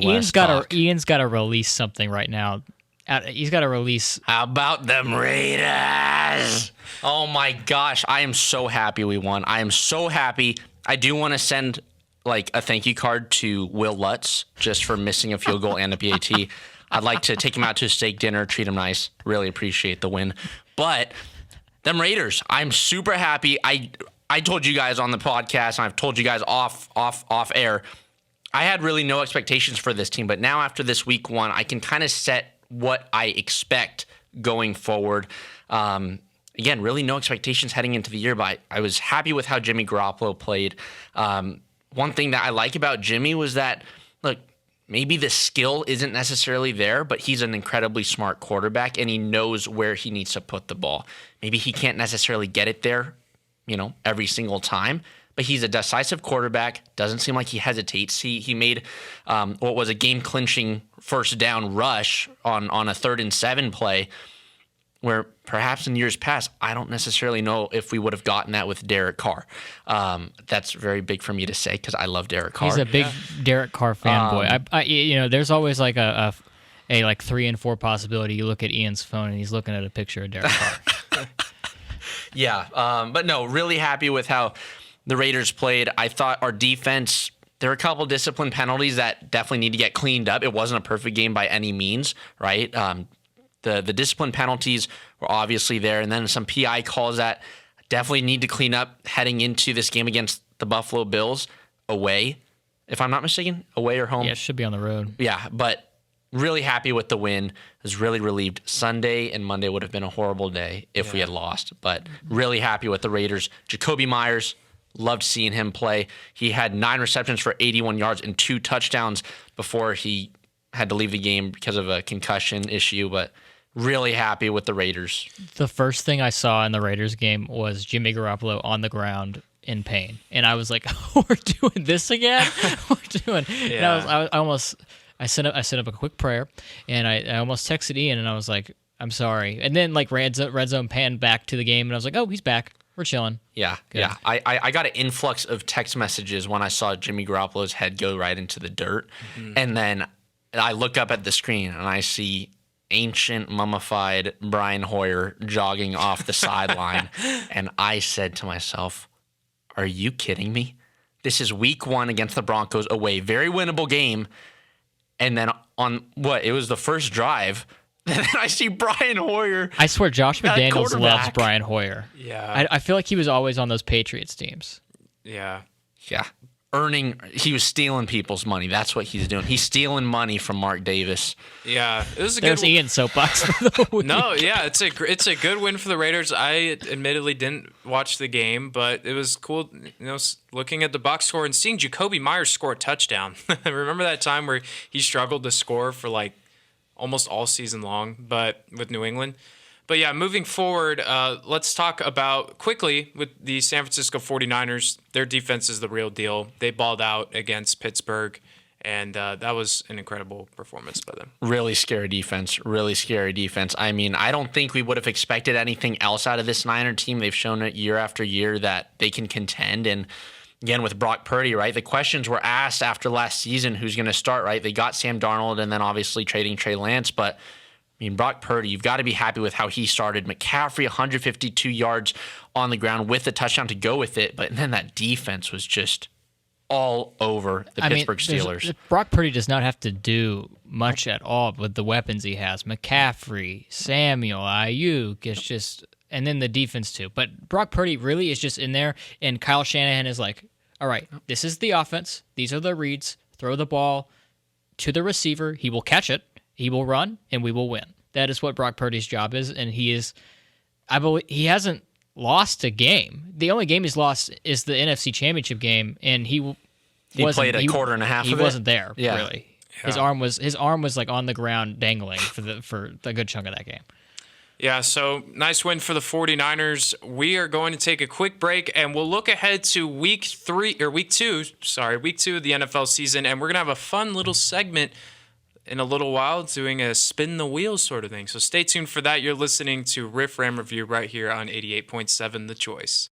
Ian's got to release something right now. He's got to release. How about them Raiders? Oh my gosh, I am so happy we won. I am so happy. I do want to send like a thank you card to Will Lutz just for missing a field goal and a PAT. I'd like to take him out to a steak dinner, treat him nice. Really appreciate the win. But them Raiders, I'm super happy. I told you guys on the podcast, and I've told you guys off air, I had really no expectations for this team. But now after this week one, I can kind of set what I expect going forward. Again, really no expectations heading into the year, but I was happy with how Jimmy Garoppolo played. One thing that I like about Jimmy was that, look, maybe the skill isn't necessarily there, but he's an incredibly smart quarterback, and he knows where he needs to put the ball. Maybe he can't necessarily get it there, every single time, but he's a decisive quarterback. Doesn't seem like he hesitates. He made what was a game-clinching first down rush on a 3rd and 7 play, where perhaps in years past, I don't necessarily know if we would have gotten that with Derek Carr. That's very big for me to say because I love Derek Carr. He's a big Derek Carr fanboy. There's always like a 3 and 4 possibility. You look at Ian's phone and he's looking at a picture of Derek Carr. Yeah, but no, really happy with how the Raiders played. I thought our defense, there were a couple discipline penalties that definitely need to get cleaned up. It wasn't a perfect game by any means, right? The discipline penalties were obviously there, and then some PI calls that definitely need to clean up heading into this game against the Buffalo Bills away, if I'm not mistaken, away or home. Yeah, it should be on the road. Yeah, but really happy with the win. Was really relieved. Sunday and Monday would have been a horrible day if we had lost, but really happy with the Raiders. Jacoby Myers, loved seeing him play. He had 9 receptions for 81 yards and 2 touchdowns before he had to leave the game because of a concussion issue, but really happy with the Raiders. The first thing I saw in the Raiders game was Jimmy Garoppolo on the ground in pain, and I was like, "We're doing this again? We're doing." Yeah. And I sent up a quick prayer, and I almost texted Ian, and I was like, "I'm sorry." And then like red zone panned back to the game, and I was like, "Oh, he's back. We're chilling." Yeah, good. Yeah. I got an influx of text messages when I saw Jimmy Garoppolo's head go right into the dirt, and then I look up at the screen and I see ancient mummified Brian Hoyer jogging off the sideline, and I said to myself, "Are you kidding me? This is week 1 against the Broncos away, very winnable game." And then on it was the first drive, then I see Brian Hoyer. I swear Josh McDaniels loves Brian Hoyer. Yeah. I feel like he was always on those Patriots teams. Yeah. Yeah. He was stealing people's money. That's what he's doing. He's stealing money from Mark Davis. Yeah, it was a There's good. Ian's soapbox for the week. No, yeah, it's a good win for the Raiders. I admittedly didn't watch the game, but it was cool, looking at the box score and seeing Jacoby Myers score a touchdown. Remember that time where he struggled to score for like almost all season long, but with New England. But yeah, moving forward, let's talk about quickly with the San Francisco 49ers. Their defense is the real deal. They balled out against Pittsburgh, and that was an incredible performance by them. Really scary defense. Really scary defense. I mean, I don't think we would have expected anything else out of this Niner team. They've shown it year after year that they can contend. And again, with Brock Purdy, right? The questions were asked after last season, who's going to start, right? They got Sam Darnold and then obviously trading Trey Lance, but I mean, Brock Purdy, you've got to be happy with how he started. McCaffrey, 152 yards on the ground with a touchdown to go with it. But then that defense was just all over the Pittsburgh Steelers. Brock Purdy does not have to do much at all with the weapons he has. McCaffrey, Samuel, Ayuk, it's just, and then the defense too. But Brock Purdy really is just in there, and Kyle Shanahan is like, all right, this is the offense. These are the reads. Throw the ball to the receiver. He will catch it. He will run, and we will win. That is what Brock Purdy's job is, and I believe he hasn't lost a game. The only game he's lost is the NFC Championship game, and he played a quarter and a half. He wasn't there really. Yeah. His arm was like on the ground dangling for a good chunk of that game. Yeah, so nice win for the 49ers. We are going to take a quick break, and we'll look ahead to week 2 of the NFL season, and we're going to have a fun little segment in a little while doing a spin the wheels sort of thing. So stay tuned for that. You're listening to Riff Ram Review right here on 88.7 The Choice.